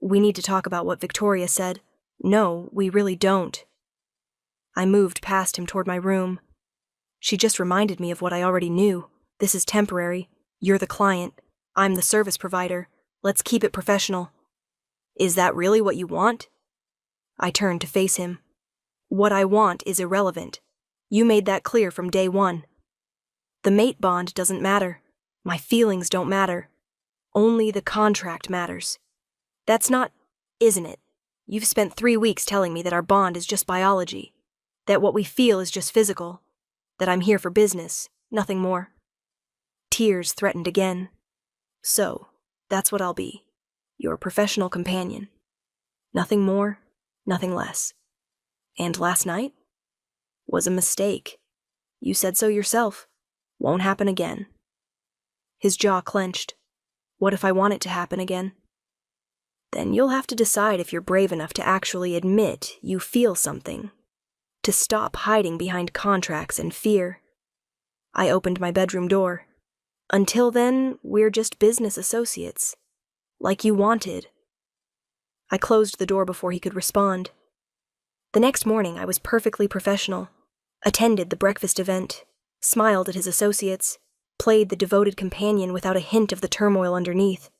"We need to talk about what Victoria said." "No, we really don't." I moved past him toward my room. "She just reminded me of what I already knew. This is temporary. You're the client. I'm the service provider. Let's keep it professional." "Is that really what you want?" I turned to face him. "What I want is irrelevant. You made that clear from day one. The mate bond doesn't matter. My feelings don't matter. Only the contract matters. That's not, isn't it? You've spent 3 weeks telling me that our bond is just biology, that what we feel is just physical, that I'm here for business, nothing more." Tears threatened again. "So, that's what I'll be. Your professional companion. Nothing more, nothing less. And last night was a mistake. You said so yourself. Won't happen again." His jaw clenched. "What if I want it to happen again?" "Then you'll have to decide if you're brave enough to actually admit you feel something, to stop hiding behind contracts and fear." I opened my bedroom door. "Until then, we're just business associates. Like you wanted." I closed the door before he could respond. The next morning, I was perfectly professional, attended the breakfast event, smiled at his associates, played the devoted companion without a hint of the turmoil underneath,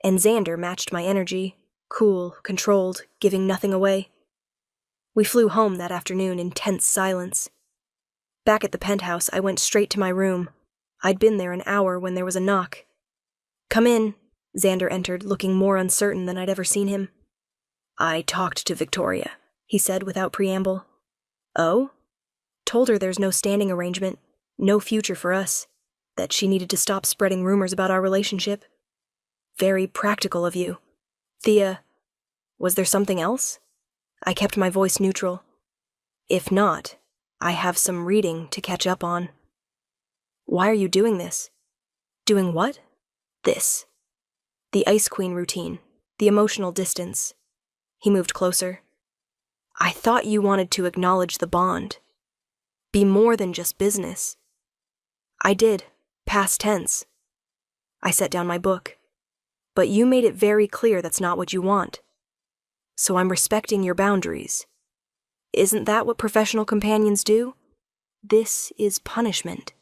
and Xander matched my energy, cool, controlled, giving nothing away. We flew home that afternoon in tense silence. Back at the penthouse, I went straight to my room. I'd been there an hour when there was a knock. "Come in." Xander entered, looking more uncertain than I'd ever seen him. "I talked to Victoria," he said without preamble. "Oh?" "Told her there's no standing arrangement, no future for us, that she needed to stop spreading rumors about our relationship." "Very practical of you. Thea, was there something else?" I kept my voice neutral. "If not, I have some reading to catch up on." "Why are you doing this?" "Doing what?" "This. The Ice Queen routine, the emotional distance." He moved closer. "I thought you wanted to acknowledge the bond. Be more than just business." "I did, past tense." I set down my book. "But you made it very clear that's not what you want." so I'm respecting your boundaries. Isn't that what professional companions do? This is punishment.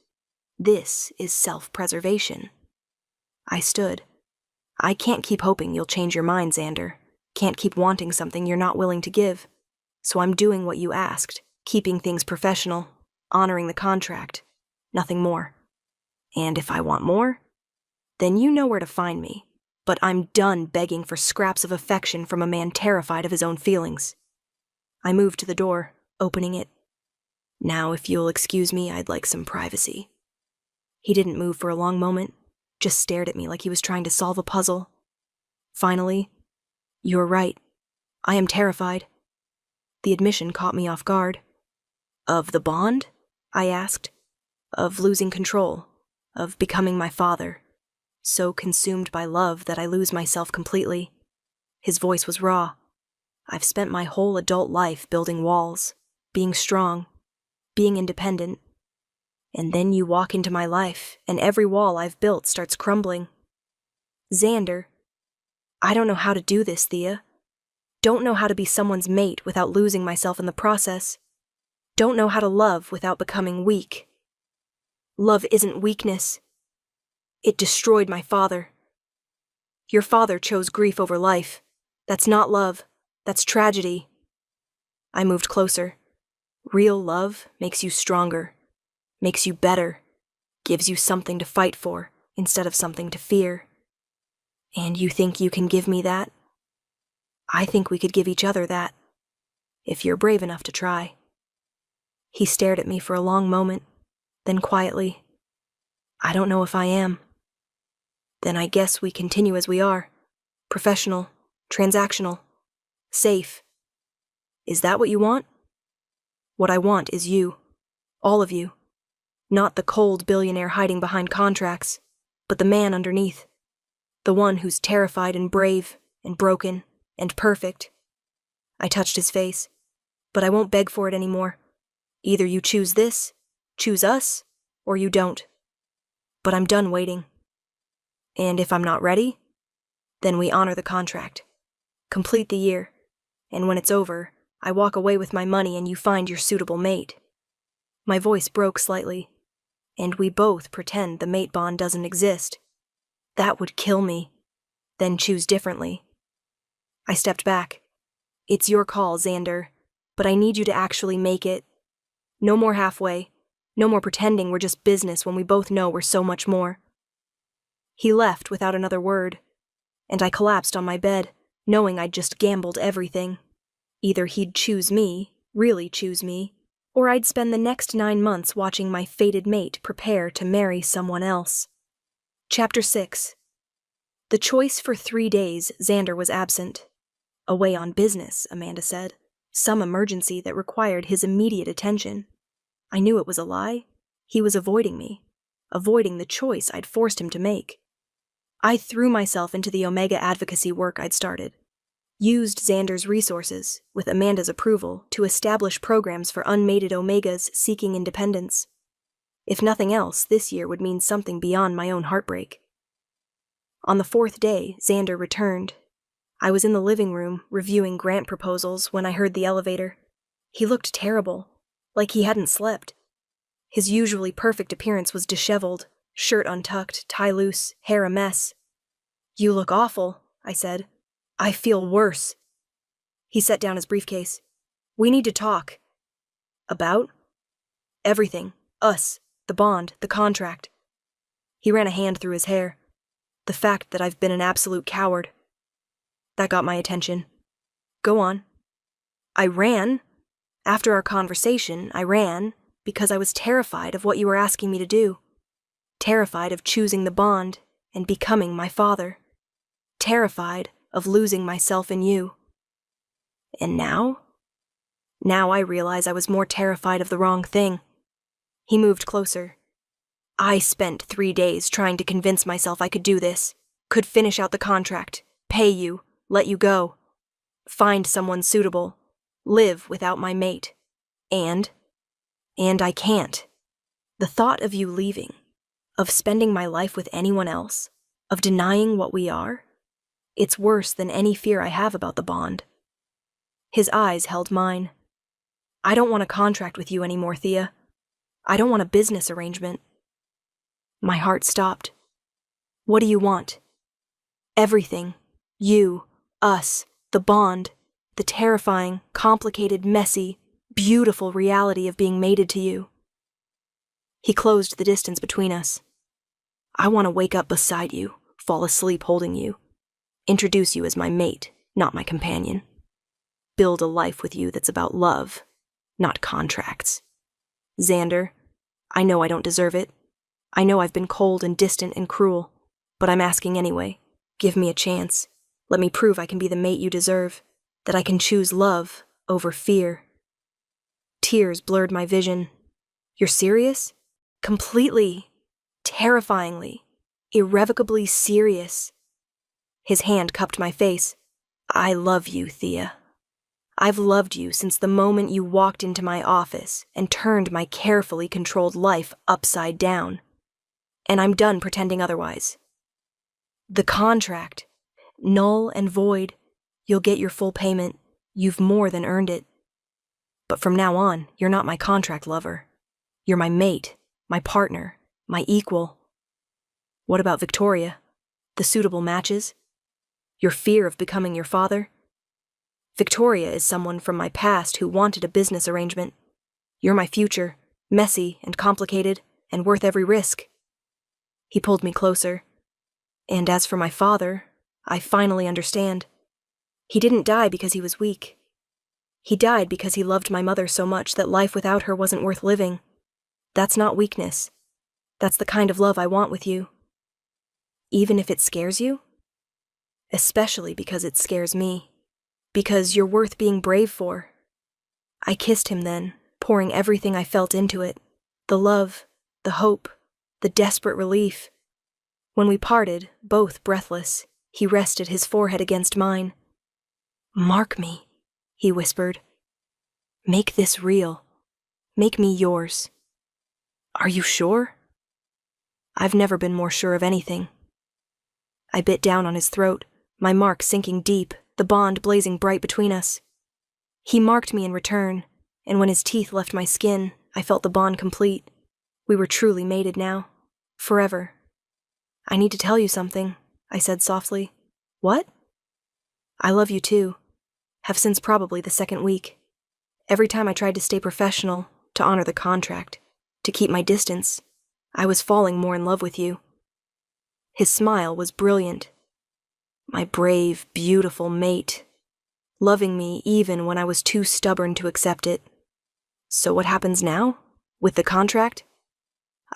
This is self-preservation. I stood. I can't keep hoping you'll change your mind, Xander. Can't keep wanting something you're not willing to give. So I'm doing what you asked, keeping things professional, honoring the contract. Nothing more. And if I want more, then you know where to find me. But I'm done begging for scraps of affection from a man terrified of his own feelings. I moved to the door, opening it. Now, if you'll excuse me, I'd like some privacy. He didn't move for a long moment, just stared at me like he was trying to solve a puzzle. Finally, "You're right. I am terrified." The admission caught me off guard. "Of the bond?" I asked. "Of losing control, of becoming my father, so consumed by love that I lose myself completely." His voice was raw. "I've spent my whole adult life building walls, being strong, being independent. And then you walk into my life, and every wall I've built starts crumbling. Xander, I don't know how to do this, Thea. Don't know how to be someone's mate without losing myself in the process. Don't know how to love without becoming weak. Love isn't weakness. It destroyed my father. Your father chose grief over life. That's not love. That's tragedy." I moved closer. Real love makes you stronger, makes you better, gives you something to fight for instead of something to fear. And you think you can give me that? I think we could give each other that, if you're brave enough to try. He stared at me for a long moment, then quietly, "I don't know if I am." "Then I guess we continue as we are. Professional, transactional, safe. Is that what you want?" "What I want is you. All of you. Not the cold billionaire hiding behind contracts, but the man underneath. The one who's terrified and brave and broken and perfect." I touched his face. "But I won't beg for it anymore. Either you choose this, choose us, or you don't. But I'm done waiting. And if I'm not ready, then we honor the contract. Complete the year. And when it's over, I walk away with my money and you find your suitable mate." My voice broke slightly. "And we both pretend the mate bond doesn't exist. That would kill me. Then choose differently." I stepped back. "It's your call, Xander, but I need you to actually make it. No more halfway. No more pretending we're just business when we both know we're so much more." He left without another word, and I collapsed on my bed, knowing I'd just gambled everything. Either he'd choose me, really choose me, or I'd spend the next 9 months watching my fated mate prepare to marry someone else. Chapter 6. The choice for 3 days, Xander was absent. Away on business, Amanda said. Some emergency that required his immediate attention. I knew it was a lie. He was avoiding me, avoiding the choice I'd forced him to make. I threw myself into the Omega advocacy work I'd started. Used Xander's resources, with Amanda's approval, to establish programs for unmated Omegas seeking independence. If nothing else, this year would mean something beyond my own heartbreak. On the 4th day, Xander returned. I was in the living room, reviewing grant proposals, when I heard the elevator. He looked terrible, like he hadn't slept. His usually perfect appearance was disheveled, shirt untucked, tie loose, hair a mess. "You look awful," I said. "I feel worse." He set down his briefcase. "We need to talk." "About?" "Everything. Us. The bond. The contract." He ran a hand through his hair. "The fact that I've been an absolute coward." That got my attention. "Go on." "I ran. After our conversation, I ran because I was terrified of what you were asking me to do. Terrified of choosing the bond and becoming my father. Terrified of losing myself in you. And now? Now I realize I was more terrified of the wrong thing." He moved closer. "I spent 3 days trying to convince myself I could do this, could finish out the contract, pay you, let you go, find someone suitable, live without my mate. And I can't. The thought of you leaving, of spending my life with anyone else, of denying what we are, it's worse than any fear I have about the bond. His eyes held mine. I don't want a contract with you anymore, Thea. I don't want a business arrangement. My heart stopped. What do you want? Everything. You, us, the bond, the terrifying, complicated, messy, beautiful reality of being mated to you. He closed the distance between us. I want to wake up beside you, fall asleep holding you, introduce you as my mate, not my companion. Build a life with you that's about love, not contracts. Xander, I know I don't deserve it. I know I've been cold and distant and cruel, but I'm asking anyway. Give me a chance. Let me prove I can be the mate you deserve, that I can choose love over fear. Tears blurred my vision. You're serious? Completely, terrifyingly, irrevocably serious. His hand cupped my face. I love you, Thea. I've loved you since the moment you walked into my office and turned my carefully controlled life upside down. And I'm done pretending otherwise. The contract, null and void. You'll get your full payment. You've more than earned it. But from now on, you're not my contract lover. You're my mate, my partner, my equal. What about Victoria? The suitable matches? Your fear of becoming your father? Victoria is someone from my past who wanted a business arrangement. You're my future, messy and complicated and worth every risk. He pulled me closer. And as for my father, I finally understand. He didn't die because he was weak. He died because he loved my mother so much that life without her wasn't worth living. That's not weakness. That's the kind of love I want with you. Even if it scares you? Especially because it scares me. Because you're worth being brave for. I kissed him then, pouring everything I felt into it. The love, the hope, the desperate relief. When we parted, both breathless, he rested his forehead against mine. Mark me, he whispered. Make this real. Make me yours. Are you sure? I've never been more sure of anything. I bit down on his throat, my mark sinking deep, the bond blazing bright between us. He marked me in return, and when his teeth left my skin, I felt the bond complete. We were truly mated now. Forever. I need to tell you something, I said softly. What? I love you too. Have since probably the second week. Every time I tried to stay professional, to honor the contract, to keep my distance, I was falling more in love with you. His smile was brilliant. My brave, beautiful mate, loving me even when I was too stubborn to accept it. So what happens now? With the contract?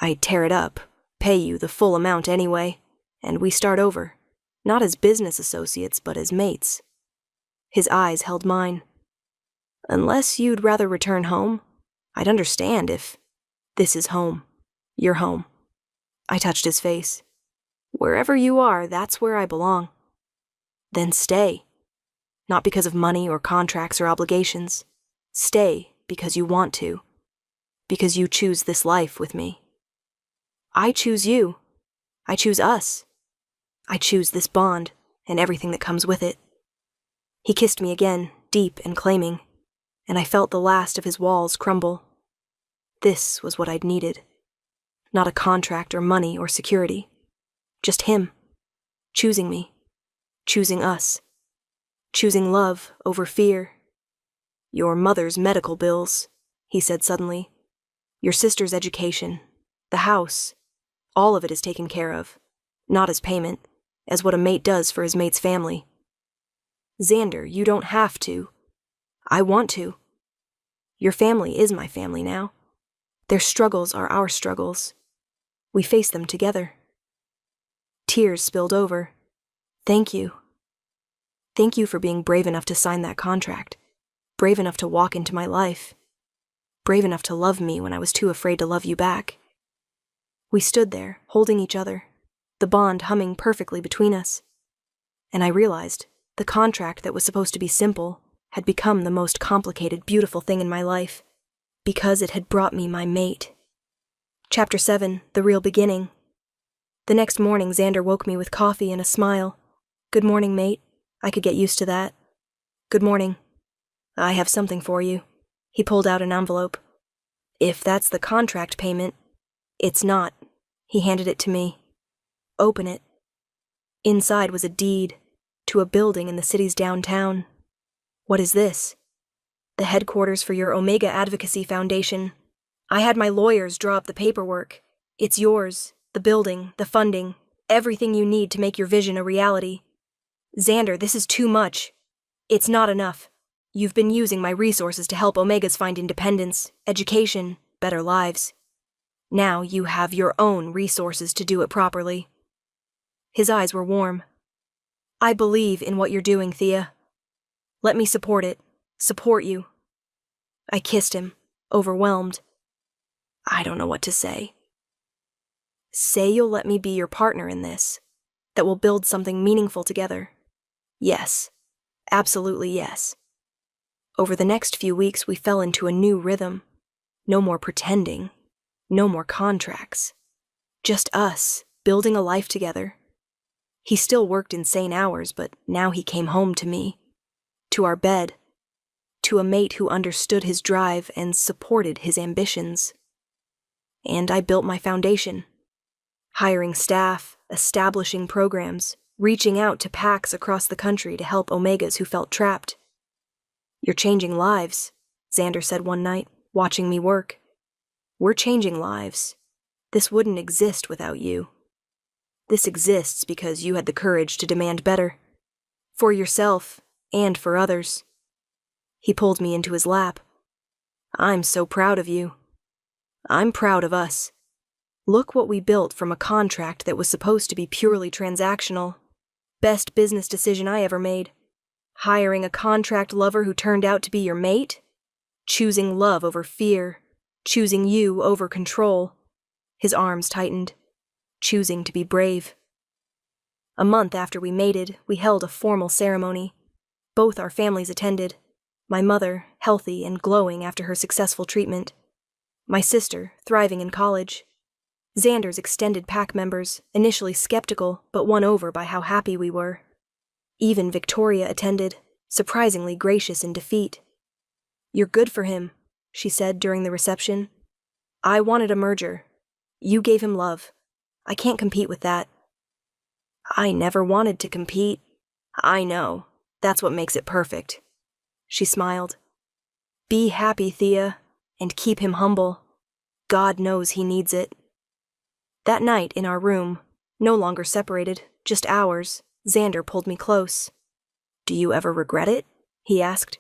I tear it up, pay you the full amount anyway, and we start over, not as business associates, but as mates. His eyes held mine. Unless you'd rather return home, I'd understand if this is home, your home. I touched his face. Wherever you are, that's where I belong. Then stay. Not because of money or contracts or obligations. Stay because you want to. Because you choose this life with me. I choose you. I choose us. I choose this bond and everything that comes with it. He kissed me again, deep and claiming, and I felt the last of his walls crumble. This was what I'd needed. Not a contract or money or security. Just him. Choosing me. Choosing us. Choosing love over fear. Your mother's medical bills, he said suddenly. Your sister's education. The house. All of it is taken care of. Not as payment, as what a mate does for his mate's family. Xander, you don't have to. I want to. Your family is my family now. Their struggles are our struggles. We face them together. Tears spilled over. Thank you. Thank you for being brave enough to sign that contract. Brave enough to walk into my life. Brave enough to love me when I was too afraid to love you back. We stood there, holding each other, the bond humming perfectly between us. And I realized the contract that was supposed to be simple had become the most complicated, beautiful thing in my life, because it had brought me my mate. Chapter 7, The Real Beginning. The next morning, Xander woke me with coffee and a smile. Good morning, mate. I could get used to that. Good morning. I have something for you. He pulled out an envelope. If that's the contract payment, it's not. He handed it to me. Open it. Inside was a deed to a building in the city's downtown. What is this? The headquarters for your Omega Advocacy Foundation. I had my lawyers draw up the paperwork. It's yours, the building, the funding, everything you need to make your vision a reality. Xander, this is too much. It's not enough. You've been using my resources to help Omegas find independence, education, better lives. Now you have your own resources to do it properly. His eyes were warm. I believe in what you're doing, Thea. Let me support it. Support you. I kissed him, overwhelmed. I don't know what to say. Say you'll let me be your partner in this, that we'll build something meaningful together. Yes. Absolutely yes. Over the next few weeks, we fell into a new rhythm. No more pretending. No more contracts. Just us, building a life together. He still worked insane hours, but now he came home to me. To our bed. To a mate who understood his drive and supported his ambitions. And I built my foundation. Hiring staff, establishing programs, reaching out to PACs across the country to help Omegas who felt trapped. You're changing lives, Xander said one night, watching me work. We're changing lives. This wouldn't exist without you. This exists because you had the courage to demand better. For yourself, and for others. He pulled me into his lap. I'm so proud of you. I'm proud of us. Look what we built from a contract that was supposed to be purely transactional. Best business decision I ever made. Hiring a contract lover who turned out to be your mate? Choosing love over fear. Choosing you over control. His arms tightened. Choosing to be brave. A month after we mated, we held a formal ceremony. Both our families attended. My mother, healthy and glowing after her successful treatment. My sister, thriving in college. Xander's extended PAC members, initially skeptical, but won over by how happy we were. Even Victoria attended, surprisingly gracious in defeat. You're good for him, she said during the reception. I wanted a merger. You gave him love. I can't compete with that. I never wanted to compete. I know. That's what makes it perfect. She smiled. Be happy, Thea, and keep him humble. God knows he needs it. That night in our room, no longer separated, just ours, Xander pulled me close. Do you ever regret it? He asked.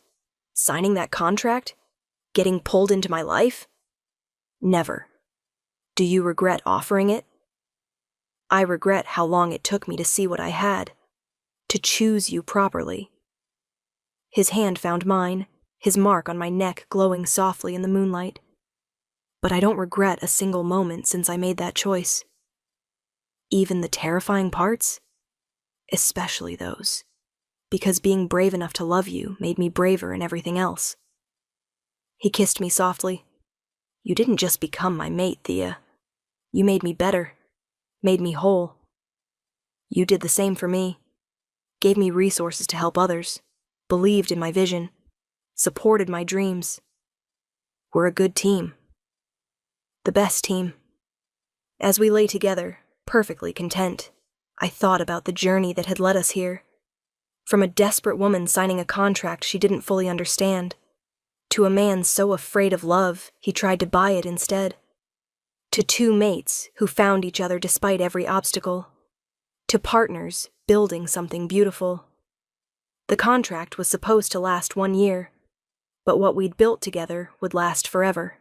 Signing that contract? Getting pulled into my life? Never. Do you regret offering it? I regret how long it took me to see what I had, to choose you properly. His hand found mine, his mark on my neck glowing softly in the moonlight. But I don't regret a single moment since I made that choice. Even the terrifying parts? Especially those. Because being brave enough to love you made me braver in everything else. He kissed me softly. You didn't just become my mate, Thea. You made me better. Made me whole. You did the same for me. Gave me resources to help others. Believed in my vision. Supported my dreams. We're a good team. The best team. As we lay together, perfectly content, I thought about the journey that had led us here. From a desperate woman signing a contract she didn't fully understand, to a man so afraid of love he tried to buy it instead, to two mates who found each other despite every obstacle, to partners building something beautiful. The contract was supposed to last 1 year, but what we'd built together would last forever.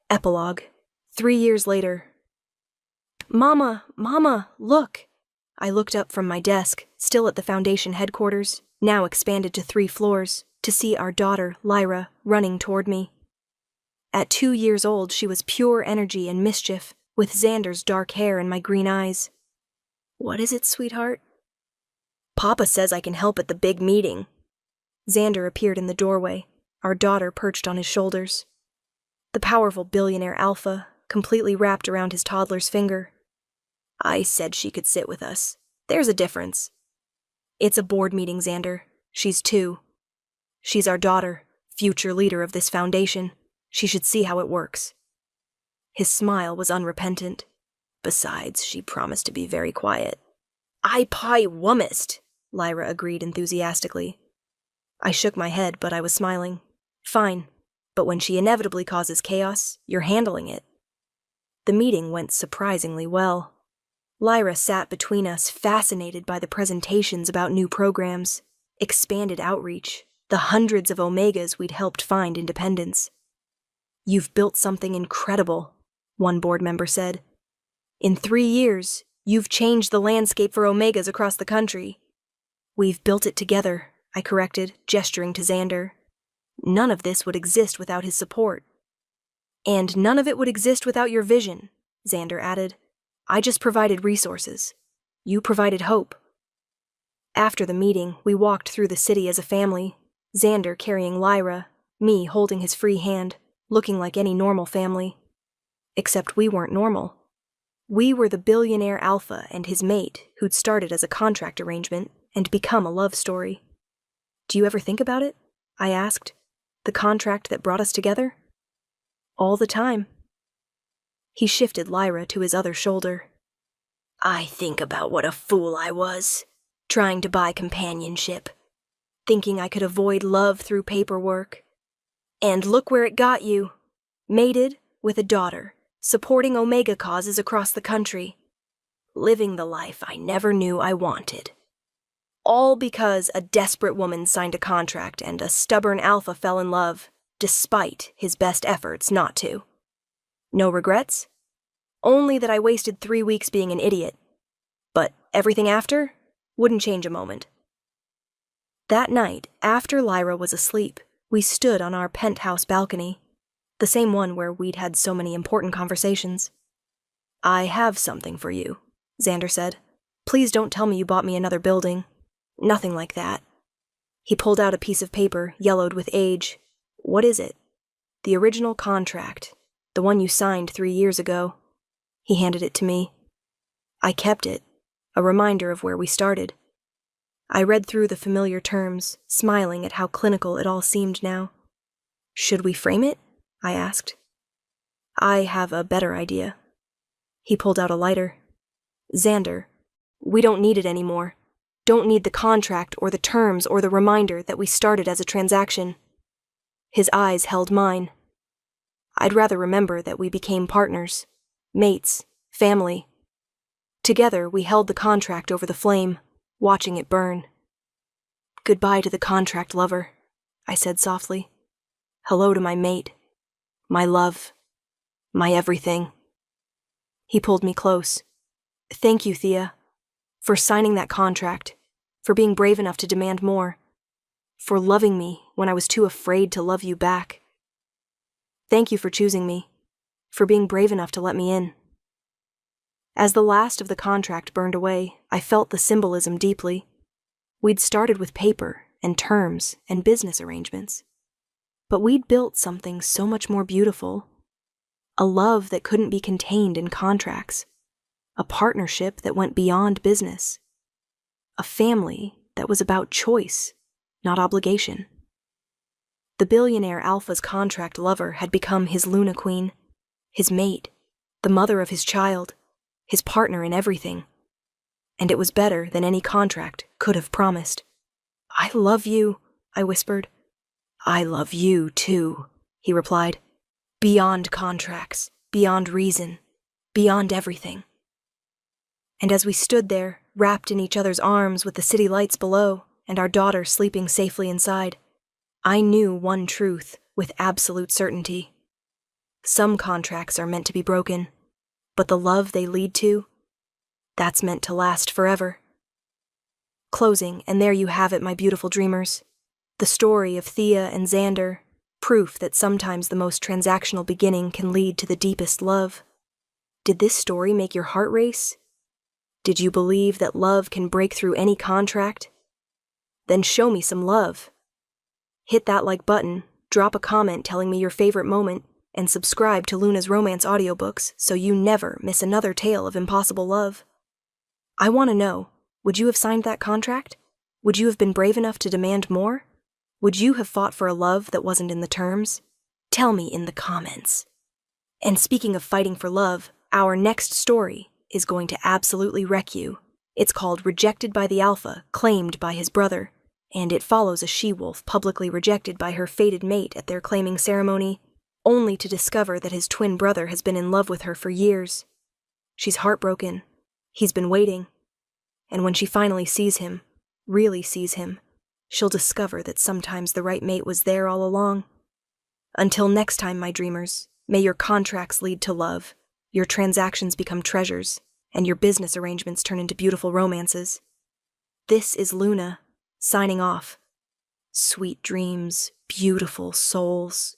Epilogue. 3 years later. Mama, look! I looked up from my desk, still at the foundation headquarters, now expanded to 3 floors, to see our daughter, Lyra, running toward me. At 2 years old, she was pure energy and mischief, with Xander's dark hair and my green eyes. What is it, sweetheart? Papa says I can help at the big meeting. Xander appeared in the doorway, our daughter perched on his shoulders. The powerful billionaire alpha, completely wrapped around his toddler's finger. I said she could sit with us. There's a difference. It's a board meeting, Xander. She's 2. She's our daughter, future leader of this foundation. She should see how it works. His smile was unrepentant. Besides, she promised to be very quiet. I pie wummist, Lyra agreed enthusiastically. I shook my head, but I was smiling. Fine, but when she inevitably causes chaos, you're handling it. The meeting went surprisingly well. Lyra sat between us, fascinated by the presentations about new programs, expanded outreach, the hundreds of Omegas we'd helped find independence. You've built something incredible, one board member said. In 3 years, you've changed the landscape for Omegas across the country. We've built it together, I corrected, gesturing to Xander. None of this would exist without his support. And none of it would exist without your vision, Xander added. I just provided resources. You provided hope. After the meeting, we walked through the city as a family, Xander carrying Lyra, me holding his free hand, looking like any normal family. Except we weren't normal. We were the billionaire Alpha and his mate who'd started as a contract arrangement and become a love story. Do you ever think about it? I asked. The contract that brought us together? All the time. He shifted Lyra to his other shoulder. I think about what a fool I was, trying to buy companionship, thinking I could avoid love through paperwork. And look where it got you. Mated, with a daughter, supporting Omega causes across the country, living the life I never knew I wanted. All because a desperate woman signed a contract and a stubborn alpha fell in love, despite his best efforts not to. No regrets? Only that I wasted 3 weeks being an idiot. But everything after wouldn't change a moment. That night, after Lyra was asleep, we stood on our penthouse balcony, the same one where we'd had so many important conversations. I have something for you, Xander said. Please don't tell me you bought me another building. Nothing like that. He pulled out a piece of paper, yellowed with age. What is it? The original contract, the one you signed 3 years ago. He handed it to me. I kept it, a reminder of where we started. I read through the familiar terms, smiling at how clinical it all seemed now. Should we frame it? I asked. I have a better idea. He pulled out a lighter. Xander, we don't need it anymore. Don't need the contract or the terms or the reminder that we started as a transaction. His eyes held mine. I'd rather remember that we became partners, mates, family. Together we held the contract over the flame, watching it burn. Goodbye to the contract lover, I said softly. Hello to my mate, my love, my everything. He pulled me close. Thank you, Thea, for signing that contract, for being brave enough to demand more, for loving me when I was too afraid to love you back. Thank you for choosing me, for being brave enough to let me in. As the last of the contract burned away, I felt the symbolism deeply. We'd started with paper and terms and business arrangements, but we'd built something so much more beautiful. A love that couldn't be contained in contracts. A partnership that went beyond business. A family that was about choice, not obligation. The billionaire Alpha's contract lover had become his Luna Queen, his mate, the mother of his child, his partner in everything. And it was better than any contract could have promised. I love you, I whispered. I love you, too, he replied. Beyond contracts, beyond reason, beyond everything. And as we stood there, wrapped in each other's arms with the city lights below and our daughter sleeping safely inside, I knew one truth with absolute certainty. Some contracts are meant to be broken, but the love they lead to, that's meant to last forever. Closing, and there you have it, my beautiful dreamers. The story of Thea and Xander, proof that sometimes the most transactional beginning can lead to the deepest love. Did this story make your heart race? Did you believe that love can break through any contract? Then show me some love. Hit that like button, drop a comment telling me your favorite moment, and subscribe to Luna's romance audiobooks so you never miss another tale of impossible love. I want to know, would you have signed that contract? Would you have been brave enough to demand more? Would you have fought for a love that wasn't in the terms? Tell me in the comments. And speaking of fighting for love, our next story is going to absolutely wreck you. It's called Rejected by the Alpha, Claimed by His Brother, and it follows a she-wolf publicly rejected by her fated mate at their claiming ceremony, only to discover that his twin brother has been in love with her for years. She's heartbroken. He's been waiting. And when she finally sees him, really sees him, she'll discover that sometimes the right mate was there all along. Until next time, my dreamers, may your contracts lead to love, your transactions become treasures, and your business arrangements turn into beautiful romances. This is Luna, signing off. Sweet dreams, beautiful souls.